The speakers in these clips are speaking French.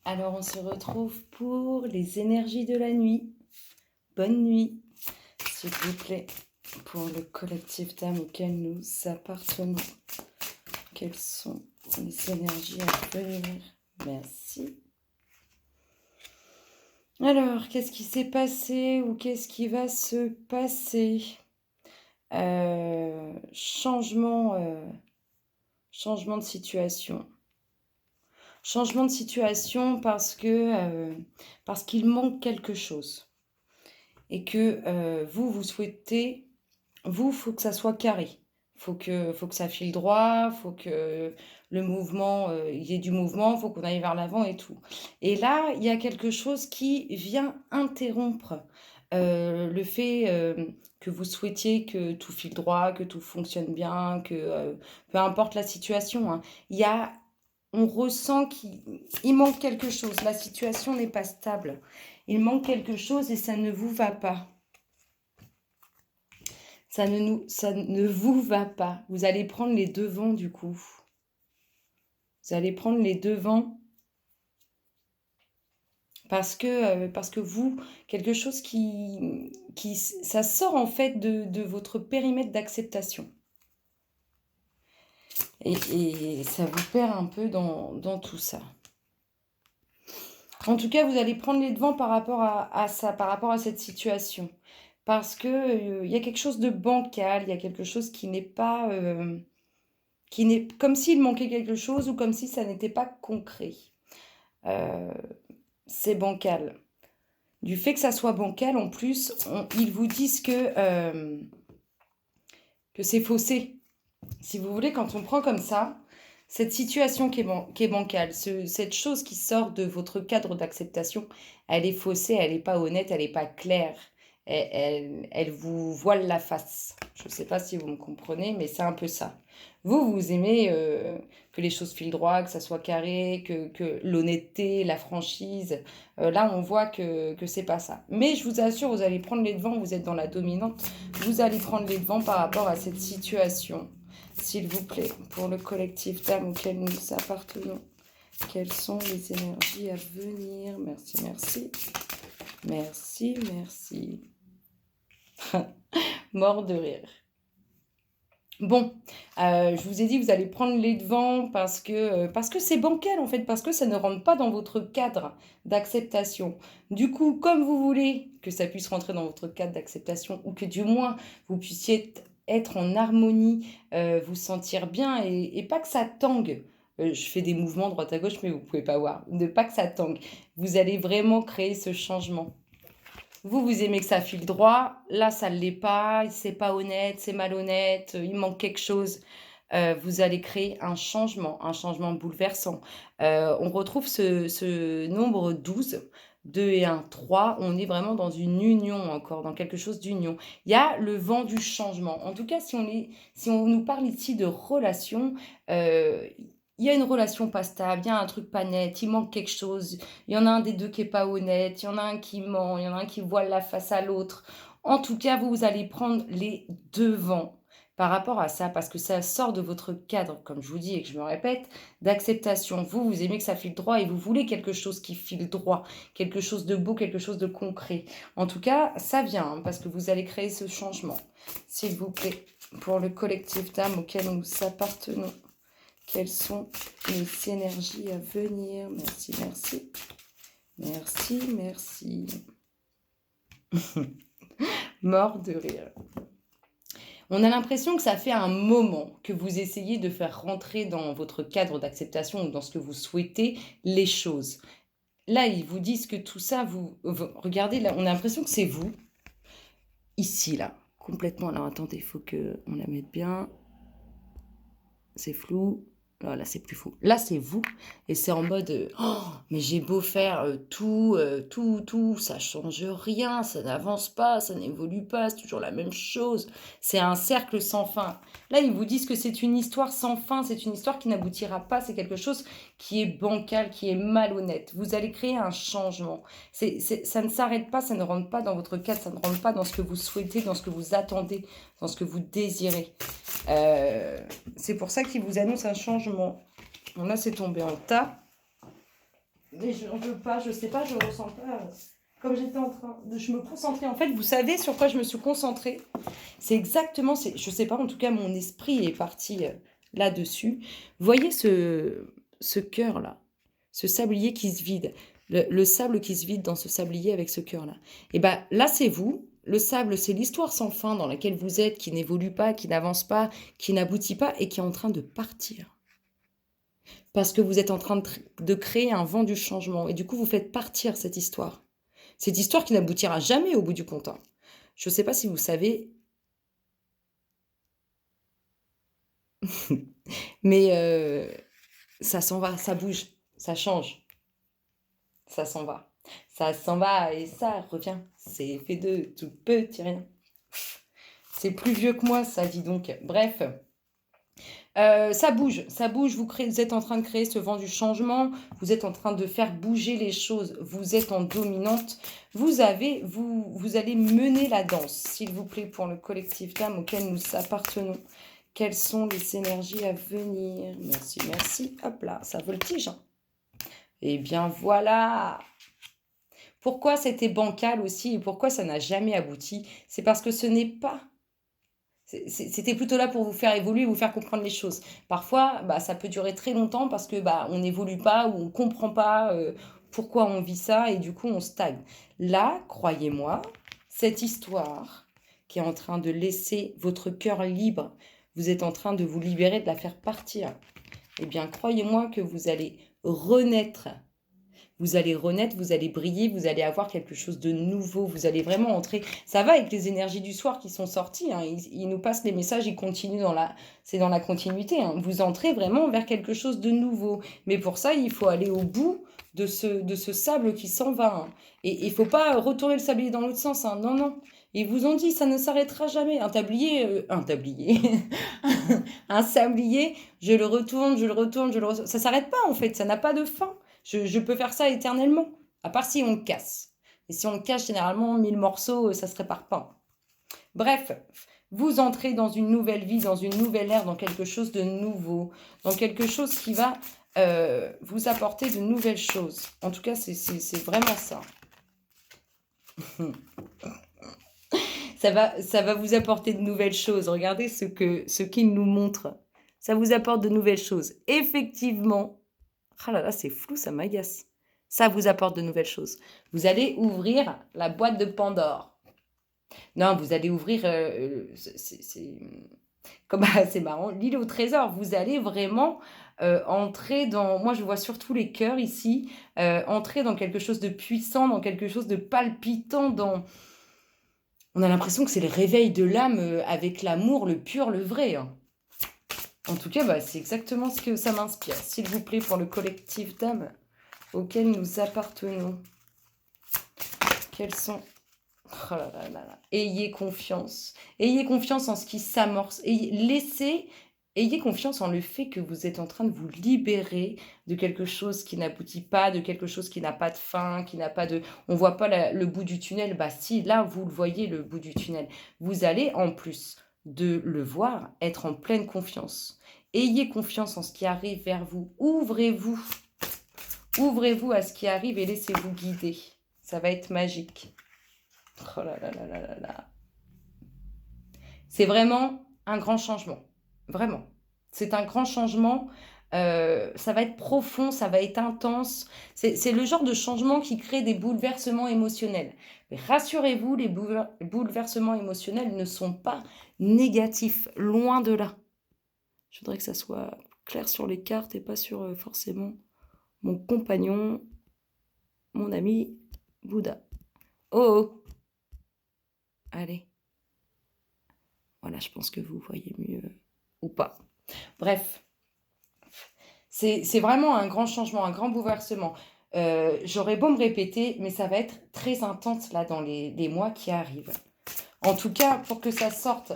Alors on se retrouve pour les énergies de la nuit. Bonne nuit, s'il vous plaît, pour le collectif d'âmes auquel nous appartenons. Quelles sont les énergies à venir? Merci. Alors, qu'est-ce qui s'est passé ou qu'est-ce qui va se passer? Changement de situation. Changement de situation parce qu'il manque quelque chose. Et que vous souhaitez, faut que ça soit carré. Faut que ça file droit, faut que le mouvement, il y ait du mouvement, faut qu'on aille vers l'avant et tout. Et là, il y a quelque chose qui vient interrompre le fait que vous souhaitiez que tout file droit, que tout fonctionne bien, que peu importe la situation, hein, on ressent qu'il manque quelque chose. La situation n'est pas stable. Il manque quelque chose et ça ne vous va pas. Ça ne vous va pas. Vous allez prendre les devants du coup. Vous allez prendre les devants parce que vous, quelque chose ça sort en fait de votre périmètre d'acceptation. Et ça vous perd un peu dans tout ça. En tout cas, vous allez prendre les devants par rapport à ça, par rapport à cette situation. Parce que y a quelque chose de bancal, il y a quelque chose qui n'est pas... comme s'il manquait quelque chose ou comme si ça n'était pas concret. C'est bancal. Du fait que ça soit bancal, en plus, ils vous disent que c'est faussé. Si vous voulez, quand on prend comme ça, cette situation qui est bancale, cette chose qui sort de votre cadre d'acceptation, elle est faussée, elle n'est pas honnête, elle n'est pas claire. Elle vous voile la face. Je ne sais pas si vous me comprenez, mais c'est un peu ça. Vous aimez que les choses filent droit, que ça soit carré, que l'honnêteté, la franchise. Là, on voit que c'est pas ça. Mais je vous assure, vous allez prendre les devants, vous êtes dans la dominante, vous allez prendre les devants par rapport à cette situation. S'il vous plaît, pour le collectif d'âmes auquel nous appartenons, quelles sont les énergies à venir? Merci, merci. Merci, merci. Mort de rire. Bon, je vous ai dit, vous allez prendre les devants parce que c'est bancal en fait, parce que ça ne rentre pas dans votre cadre d'acceptation. Du coup, comme vous voulez que ça puisse rentrer dans votre cadre d'acceptation ou que du moins vous puissiez être en harmonie, vous sentir bien et pas que ça tangue. Je fais des mouvements droite à gauche, mais vous pouvez pas voir. Ne pas que ça tangue. Vous allez vraiment créer ce changement. Vous aimez que ça file droit. Là, ça ne l'est pas. C'est pas honnête, c'est malhonnête. Il manque quelque chose. Vous allez créer un changement bouleversant. On retrouve ce nombre 12, 2 et 1, 3. On est vraiment dans une union encore, dans quelque chose d'union. Il y a le vent du changement. En tout cas, si on nous parle ici de relation, il y a une relation pas stable, il y a un truc pas net, il manque quelque chose. Il y en a un des deux qui est pas honnête, il y en a un qui ment, il y en a un qui voile la face à l'autre. En tout cas, vous allez prendre les devants par rapport à ça, parce que ça sort de votre cadre, comme je vous dis et que je me répète, d'acceptation. Vous aimez que ça file droit et vous voulez quelque chose qui file droit, quelque chose de beau, quelque chose de concret. En tout cas, ça vient, hein, parce que vous allez créer ce changement. S'il vous plaît, pour le collectif d'âmes auquel nous appartenons, quelles sont les énergies à venir? Merci, merci. Merci, merci. Mort de rire. On a l'impression que ça fait un moment que vous essayez de faire rentrer dans votre cadre d'acceptation ou dans ce que vous souhaitez les choses. Là, ils vous disent que tout ça, regardez, là, on a l'impression que c'est vous, ici, là, complètement. Alors, attendez, il faut qu'on la mette bien. C'est flou. Là, c'est plus fou. Là, c'est vous. Et c'est en mode, oh, mais j'ai beau faire tout, ça change rien, ça n'avance pas, ça n'évolue pas, c'est toujours la même chose. C'est un cercle sans fin. Là, ils vous disent que c'est une histoire sans fin, c'est une histoire qui n'aboutira pas, c'est quelque chose qui est bancal, qui est malhonnête. Vous allez créer un changement. Ça ne s'arrête pas, ça ne rentre pas dans votre cadre, ça ne rentre pas dans ce que vous souhaitez, dans ce que vous attendez, dans ce que vous désirez. C'est pour ça qu'ils vous annoncent un changement. Bon, là, c'est tombé en tas. mais je n'en veux pas, je sais pas, je ressens pas. Comme j'étais en train de... Je me concentrais. En fait, vous savez sur quoi je me suis concentrée? C'est exactement... Je sais pas, en tout cas, mon esprit est parti là-dessus. Vous voyez ce cœur-là, ce sablier qui se vide, le sable qui se vide dans ce sablier avec ce cœur-là. Et bien là, c'est vous. Le sable, c'est l'histoire sans fin dans laquelle vous êtes, qui n'évolue pas, qui n'avance pas, qui n'aboutit pas et qui est en train de partir. Parce que vous êtes en train de créer un vent du changement. Et du coup, vous faites partir cette histoire. Cette histoire qui n'aboutira jamais au bout du compte. Hein. Je ne sais pas si vous savez, mais ça s'en va, ça bouge, ça change, ça s'en va. Ça s'en va et ça revient. C'est fait de tout petit rien. C'est plus vieux que moi, ça, dit donc. Bref. Ça bouge, vous êtes en train de créer ce vent du changement, vous êtes en train de faire bouger les choses, vous êtes en dominante, vous allez mener la danse, s'il vous plaît, pour le collectif d'âmes auquel nous appartenons. Quelles sont les énergies à venir? Merci, merci. Hop là, ça voltige. Hein. Eh bien, voilà. Pourquoi c'était bancal aussi et pourquoi ça n'a jamais abouti? C'est parce que ce n'est pas... C'était plutôt là pour vous faire évoluer, vous faire comprendre les choses. Parfois, ça peut durer très longtemps parce que on n'évolue pas ou on ne comprend pas pourquoi on vit ça et du coup on stagne. Là, croyez-moi, cette histoire qui est en train de laisser votre cœur libre, vous êtes en train de vous libérer, de la faire partir. Eh bien, croyez-moi que vous allez renaître. Vous allez renaître, vous allez briller, vous allez avoir quelque chose de nouveau, vous allez vraiment entrer. Ça va avec les énergies du soir qui sont sorties, hein. Ils nous passent les messages, ils continuent c'est dans la continuité. Hein. Vous entrez vraiment vers quelque chose de nouveau. Mais pour ça, il faut aller au bout de ce sable qui s'en va. Hein. Et il ne faut pas retourner le sablier dans l'autre sens. Hein. Non, non. Ils vous ont dit, ça ne s'arrêtera jamais. Un tablier, un sablier, je le retourne, je le retourne. Ça ne s'arrête pas en fait, ça n'a pas de fin. Je peux faire ça éternellement, à part si on le casse. Et si on le casse, généralement, 1000 morceaux, ça ne se répare pas. Bref, vous entrez dans une nouvelle vie, dans une nouvelle ère, dans quelque chose de nouveau, dans quelque chose qui va vous apporter de nouvelles choses. En tout cas, c'est vraiment ça. Ça va vous apporter de nouvelles choses. Regardez ce qu'il nous montre. Ça vous apporte de nouvelles choses. Effectivement, ah là là, c'est flou, ça m'agace. Ça vous apporte de nouvelles choses. Vous allez ouvrir la boîte de Pandore. Non, vous allez ouvrir... c'est marrant. L'île au trésor. Vous allez vraiment entrer dans... Moi, je vois surtout les cœurs ici. Entrer dans quelque chose de puissant, dans quelque chose de palpitant, dans... On a l'impression que c'est le réveil de l'âme avec l'amour, le pur, le vrai. Hein. En tout cas, c'est exactement ce que ça m'inspire. S'il vous plaît, pour le collectif d'âmes auquel nous appartenons. Quels sont... Oh là là là là. Ayez confiance. Ayez confiance en ce qui s'amorce. Ayez confiance en le fait que vous êtes en train de vous libérer de quelque chose qui n'aboutit pas, de quelque chose qui n'a pas de fin, qui n'a pas de... On ne voit pas le bout du tunnel. Si, là, vous le voyez, le bout du tunnel. Vous allez, en plus de le voir, être en pleine confiance. Ayez confiance en ce qui arrive vers vous. Ouvrez-vous. Ouvrez-vous à ce qui arrive et laissez-vous guider. Ça va être magique. Oh là là là là là là. C'est vraiment un grand changement. Vraiment. C'est un grand changement. Ça va être profond, ça va être intense. C'est le genre de changement qui crée des bouleversements émotionnels. Mais rassurez-vous, les bouleversements émotionnels ne sont pas négatifs. Loin de là. Je voudrais que ça soit clair sur les cartes et pas sur forcément mon compagnon, mon ami Bouddha. Oh, oh. Allez. Voilà, je pense que vous voyez mieux ou pas. Bref, c'est vraiment un grand changement, un grand bouleversement. J'aurais beau me répéter, mais ça va être très intense là dans les mois qui arrivent. En tout cas, pour que ça sorte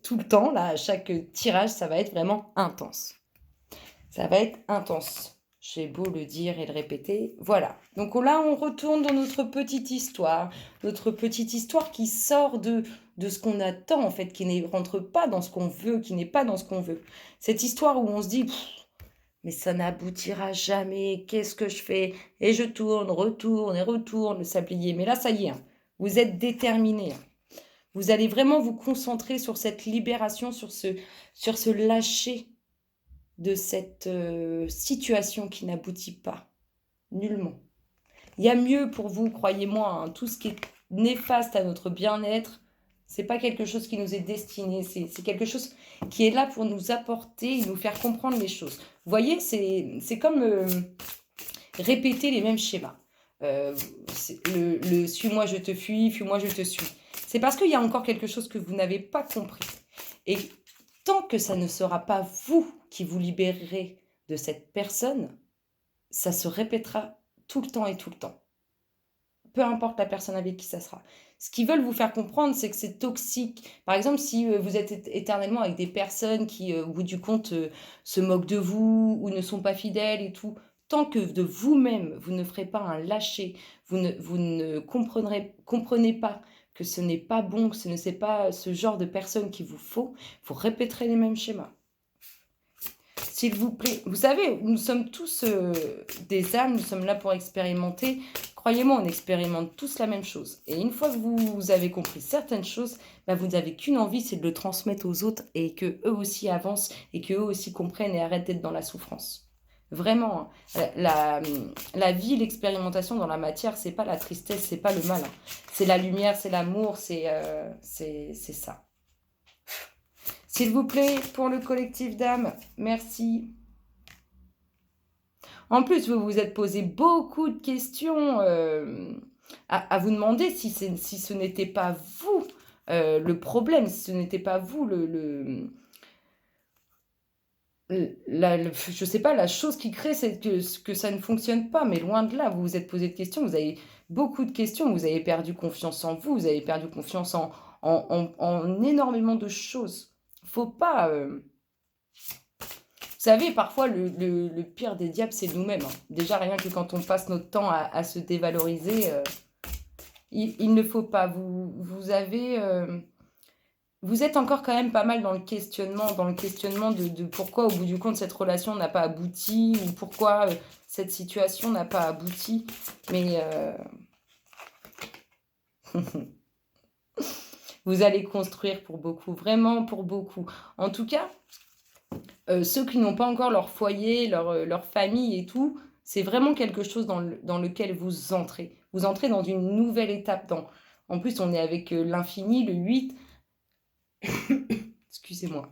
tout le temps, là, à chaque tirage, ça va être vraiment intense. Ça va être intense. J'ai beau le dire et le répéter. Voilà. Donc là, on retourne dans notre petite histoire. Notre petite histoire qui sort de ce qu'on attend, en fait, qui ne rentre pas dans ce qu'on veut, qui n'est pas dans ce qu'on veut. Cette histoire où on se dit, mais ça n'aboutira jamais. Qu'est-ce que je fais? Et je tourne, retourne et retourne le sablier. Mais là, ça y est, hein, vous êtes déterminé. Vous allez vraiment vous concentrer sur cette libération, sur ce lâcher de cette situation qui n'aboutit pas, nullement. Il y a mieux pour vous, croyez-moi, hein, tout ce qui est néfaste à notre bien-être, c'est pas quelque chose qui nous est destiné, c'est quelque chose qui est là pour nous apporter et nous faire comprendre les choses. Vous voyez, c'est comme répéter les mêmes schémas. Suis-moi, je te fuis-moi, je te suis. C'est parce qu'il y a encore quelque chose que vous n'avez pas compris. Et tant que ça ne sera pas vous qui vous libérerez de cette personne, ça se répétera tout le temps et tout le temps. Peu importe la personne avec qui ça sera. Ce qu'ils veulent vous faire comprendre, c'est que c'est toxique. Par exemple, si vous êtes éternellement avec des personnes qui, au bout du compte, se moquent de vous ou ne sont pas fidèles et tout, tant que de vous-même, vous ne ferez pas un lâcher, vous ne comprenez pas que ce n'est pas bon, que ce n'est pas ce genre de personne qu'il vous faut, vous répéterez les mêmes schémas. S'il vous plaît, vous savez, nous sommes tous des âmes, nous sommes là pour expérimenter. Croyez-moi, on expérimente tous la même chose. Et une fois que vous avez compris certaines choses, bah, vous n'avez qu'une envie, c'est de le transmettre aux autres et qu'eux aussi avancent et qu'eux aussi comprennent et arrêtent d'être dans la souffrance. Vraiment, hein, la vie, l'expérimentation dans la matière, c'est pas la tristesse, c'est pas le mal. Hein. C'est la lumière, c'est l'amour, c'est ça. S'il vous plaît, pour le collectif d'âmes, merci. En plus, vous vous êtes posé beaucoup de questions à vous demander si ce n'était pas vous le problème, si ce n'était pas vous je sais pas, la chose qui crée que ça ne fonctionne pas. Mais loin de là, vous vous êtes posé de questions, vous avez beaucoup de questions, vous avez perdu confiance en vous, vous avez perdu confiance en énormément de choses. Faut pas... Vous savez, parfois, le pire des diables, c'est nous-mêmes. Hein. Déjà, rien que quand on passe notre temps à se dévaloriser, il ne faut pas. Vous êtes encore quand même pas mal dans le questionnement de pourquoi, au bout du compte, cette relation n'a pas abouti ou pourquoi cette situation n'a pas abouti. Mais vous allez construire pour beaucoup, vraiment pour beaucoup. En tout cas, ceux qui n'ont pas encore leur foyer, leur famille et tout, c'est vraiment quelque chose dans lequel vous entrez. Vous entrez dans une nouvelle étape. En plus, on est avec l'infini, le 8. Excusez-moi.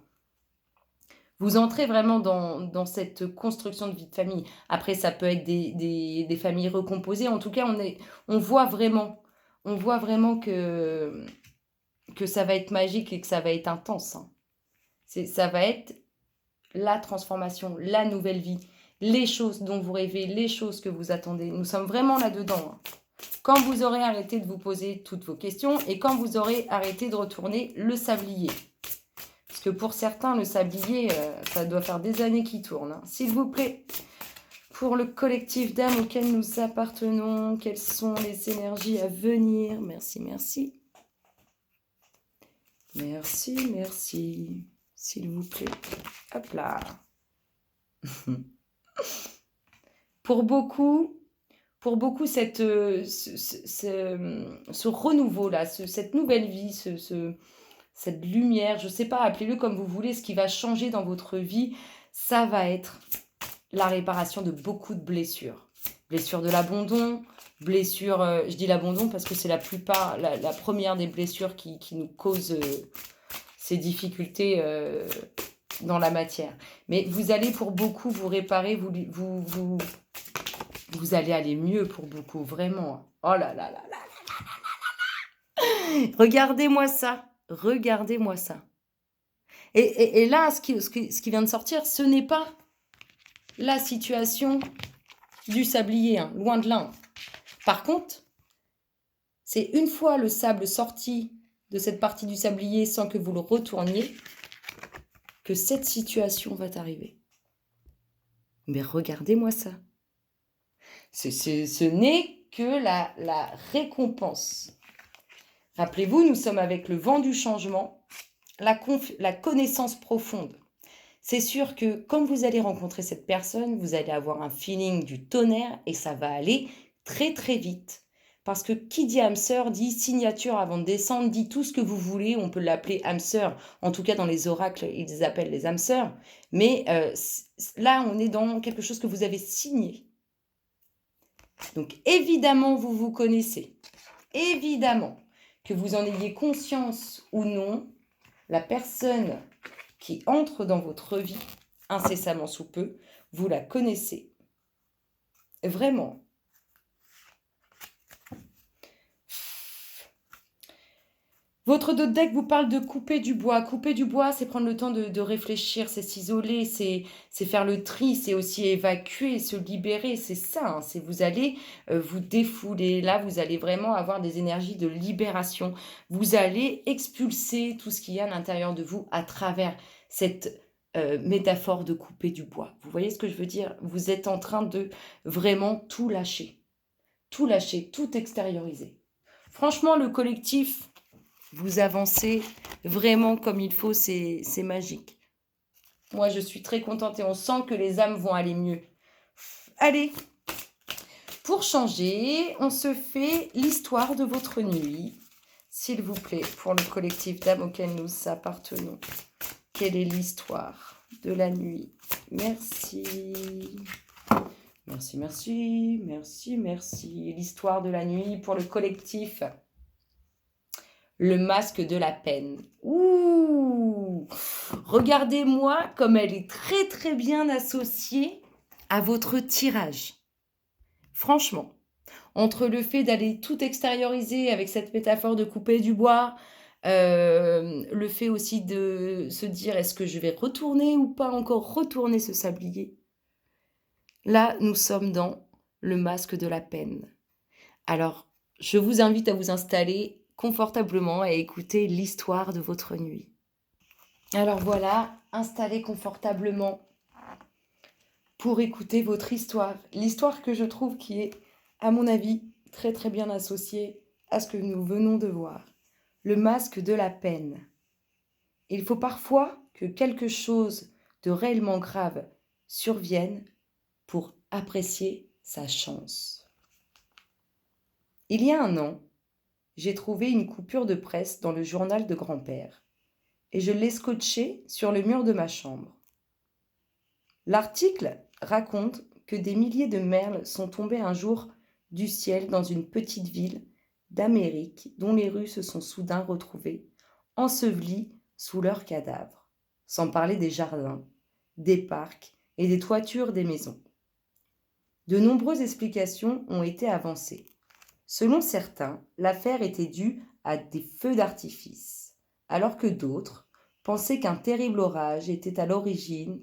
Vous entrez vraiment dans cette construction de vie de famille. Après, ça peut être des familles recomposées. En tout cas, on voit vraiment que ça va être magique et que ça va être intense. Hein. Ça va être la transformation, la nouvelle vie, les choses dont vous rêvez, les choses que vous attendez. Nous sommes vraiment là-dedans. Hein. Quand vous aurez arrêté de vous poser toutes vos questions et quand vous aurez arrêté de retourner le sablier. Parce que pour certains, le sablier, ça doit faire des années qu'il tourne. Hein. S'il vous plaît, pour le collectif d'âmes auquel nous appartenons, quelles sont les énergies à venir? Merci, merci. Merci, merci. S'il vous plaît. Hop là. Pour beaucoup, ce renouveau-là, cette nouvelle vie, cette lumière, je ne sais pas, appelez-le comme vous voulez, ce qui va changer dans votre vie, ça va être la réparation de beaucoup de blessures. Blessures de l'abandon, blessures, je dis l'abandon parce que c'est la première des blessures qui nous cause ces difficultés dans la matière. Mais vous allez pour beaucoup vous réparer, vous allez aller mieux pour beaucoup, vraiment. Oh là là là là là là là là. Regardez-moi ça. Regardez-moi ça. Et là, ce qui vient de sortir, ce n'est pas la situation du sablier, hein, loin de là. Par contre, c'est une fois le sable sorti de cette partie du sablier sans que vous le retourniez, que cette situation va arriver. Mais regardez-moi ça. Ce n'est que la récompense. Rappelez-vous, nous sommes avec le vent du changement, la connaissance profonde. C'est sûr que quand vous allez rencontrer cette personne, vous allez avoir un feeling du tonnerre et ça va aller très, très vite. Parce que qui dit âme sœur dit signature avant de descendre, dit tout ce que vous voulez. On peut l'appeler âme sœur. En tout cas, dans les oracles, ils les appellent les âmes sœurs. Mais là, on est dans quelque chose que vous avez signé. Donc, évidemment, vous vous connaissez. Évidemment, que vous en ayez conscience ou non, la personne qui entre dans votre vie incessamment sous peu, vous la connaissez. Vraiment. Votre dos de deck vous parle de couper du bois. Couper du bois, c'est prendre le temps de réfléchir, c'est s'isoler, c'est faire le tri, c'est aussi évacuer, se libérer, c'est ça. Hein, c'est vous allez vous défouler. Là, vous allez vraiment avoir des énergies de libération. Vous allez expulser tout ce qu'il y a à l'intérieur de vous à travers cette métaphore de couper du bois. Vous voyez ce que je veux dire? Vous êtes en train de vraiment tout lâcher, tout extérioriser. Franchement, le collectif, vous avancez vraiment comme il faut, c'est magique. Moi, je suis très contente et on sent que les âmes vont aller mieux. Allez, pour changer, on se fait l'histoire de votre nuit. S'il vous plaît, pour le collectif d'âmes auquel nous appartenons. Quelle est l'histoire de la nuit? Merci. Merci, merci, merci, merci. L'histoire de la nuit pour le collectif. Le masque de la peine. Ouh! Regardez-moi comme elle est très très bien associée à votre tirage. Franchement, entre le fait d'aller tout extérioriser avec cette métaphore de couper du bois, le fait aussi de se dire est-ce que je vais retourner ou pas encore retourner ce sablier? Là, nous sommes dans le masque de la peine. Alors, je vous invite à vous installer confortablement et écouter l'histoire de votre nuit. Alors voilà, installez confortablement pour écouter votre histoire. L'histoire que je trouve qui est, à mon avis, très très bien associée à ce que nous venons de voir. Le masque de la peine. Il faut parfois que quelque chose de réellement grave survienne pour apprécier sa chance. Il y a un an, j'ai trouvé une coupure de presse dans le journal de grand-père et je l'ai scotché sur le mur de ma chambre. L'article raconte que des milliers de merles sont tombés un jour du ciel dans une petite ville d'Amérique dont les rues se sont soudain retrouvées, ensevelies sous leurs cadavres, sans parler des jardins, des parcs et des toitures des maisons. De nombreuses explications ont été avancées. Selon certains, l'affaire était due à des feux d'artifice, alors que d'autres pensaient qu'un terrible orage était à l'origine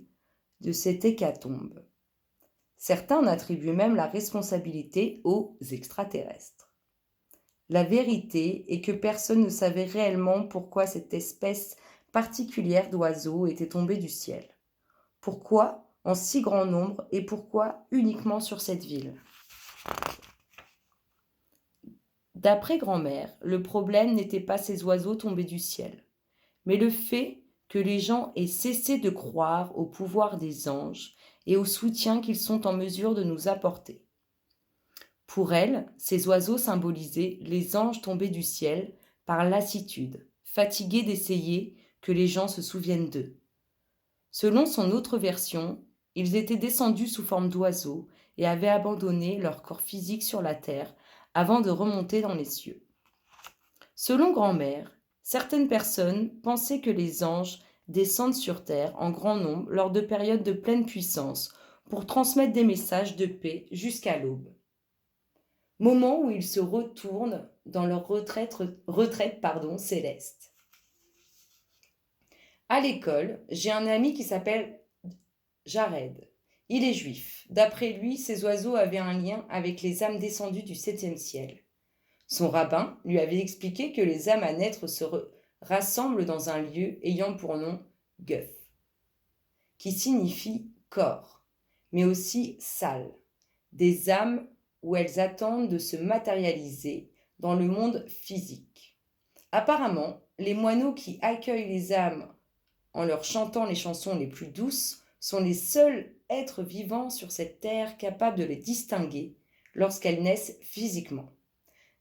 de cette hécatombe. Certains en attribuaient même la responsabilité aux extraterrestres. La vérité est que personne ne savait réellement pourquoi cette espèce particulière d'oiseau était tombée du ciel. Pourquoi en si grand nombre et pourquoi uniquement sur cette ville? D'après grand-mère, le problème n'était pas ces oiseaux tombés du ciel, mais le fait que les gens aient cessé de croire au pouvoir des anges et au soutien qu'ils sont en mesure de nous apporter. Pour elle, ces oiseaux symbolisaient les anges tombés du ciel par lassitude, fatigués d'essayer que les gens se souviennent d'eux. Selon son autre version, ils étaient descendus sous forme d'oiseaux et avaient abandonné leur corps physique sur la terre avant de remonter dans les cieux. Selon grand-mère, certaines personnes pensaient que les anges descendent sur terre en grand nombre lors de périodes de pleine puissance pour transmettre des messages de paix jusqu'à l'aube. Moment où ils se retournent dans leur retraite céleste. À l'école, j'ai un ami qui s'appelle Jared. Il est juif. D'après lui, ces oiseaux avaient un lien avec les âmes descendues du 7e ciel. Son rabbin lui avait expliqué que les âmes à naître se rassemblent dans un lieu ayant pour nom Guf, qui signifie corps, mais aussi salle, des âmes où elles attendent de se matérialiser dans le monde physique. Apparemment, les moineaux qui accueillent les âmes en leur chantant les chansons les plus douces, sont les seuls êtres vivants sur cette terre capables de les distinguer lorsqu'elles naissent physiquement.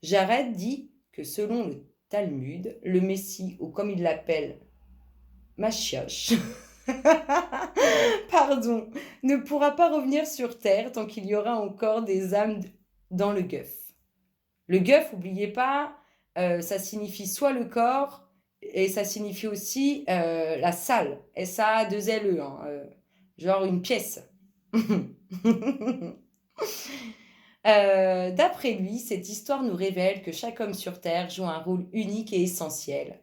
Jared dit que selon le Talmud, le Messie, ou comme il l'appelle, Mashiach, pardon, ne pourra pas revenir sur terre tant qu'il y aura encore des âmes dans le guff. Le guff, n'oubliez pas, ça signifie soit le corps, et ça signifie aussi la salle, S-A-2-L-E, hein, genre une pièce. D'après lui, cette histoire nous révèle que chaque homme sur Terre joue un rôle unique et essentiel,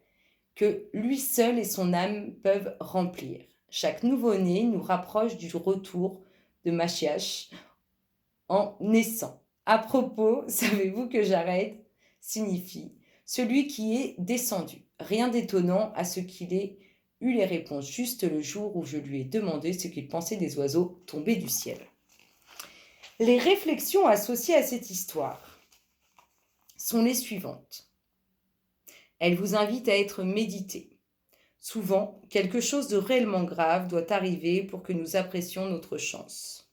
que lui seul et son âme peuvent remplir. Chaque nouveau-né nous rapproche du retour de Mashiach en naissant. À propos, savez-vous que Jared signifie celui qui est descendu? Rien d'étonnant à ce qu'il ait eu les réponses juste le jour où je lui ai demandé ce qu'il pensait des oiseaux tombés du ciel. Les réflexions associées à cette histoire sont les suivantes. Elles vous invitent à être méditées. Souvent, quelque chose de réellement grave doit arriver pour que nous apprécions notre chance.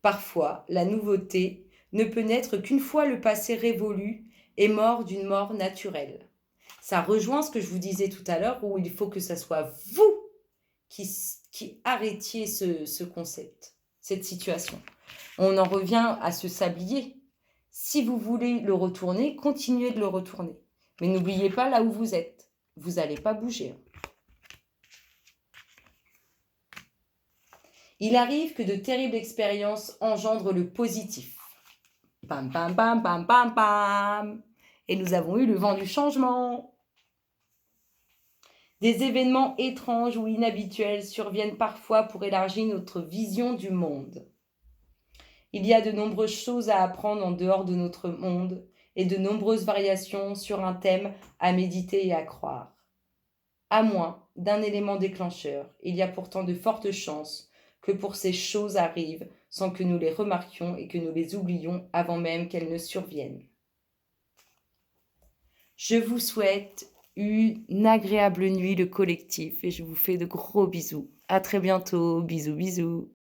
Parfois, la nouveauté ne peut naître qu'une fois le passé révolu et mort d'une mort naturelle. Ça rejoint ce que je vous disais tout à l'heure, où il faut que ce soit vous qui arrêtiez ce concept, cette situation. On en revient à ce sablier. Si vous voulez le retourner, continuez de le retourner. Mais n'oubliez pas là où vous êtes. Vous n'allez pas bouger. Il arrive que de terribles expériences engendrent le positif. Pam, pam, pam, pam, pam, pam. Et nous avons eu le vent du changement. Des événements étranges ou inhabituels surviennent parfois pour élargir notre vision du monde. Il y a de nombreuses choses à apprendre en dehors de notre monde et de nombreuses variations sur un thème à méditer et à croire. À moins d'un élément déclencheur, il y a pourtant de fortes chances que pour ces choses arrivent sans que nous les remarquions et que nous les oublions avant même qu'elles ne surviennent. Je vous souhaite une agréable nuit le collectif et je vous fais de gros bisous. À très bientôt. Bisous, bisous.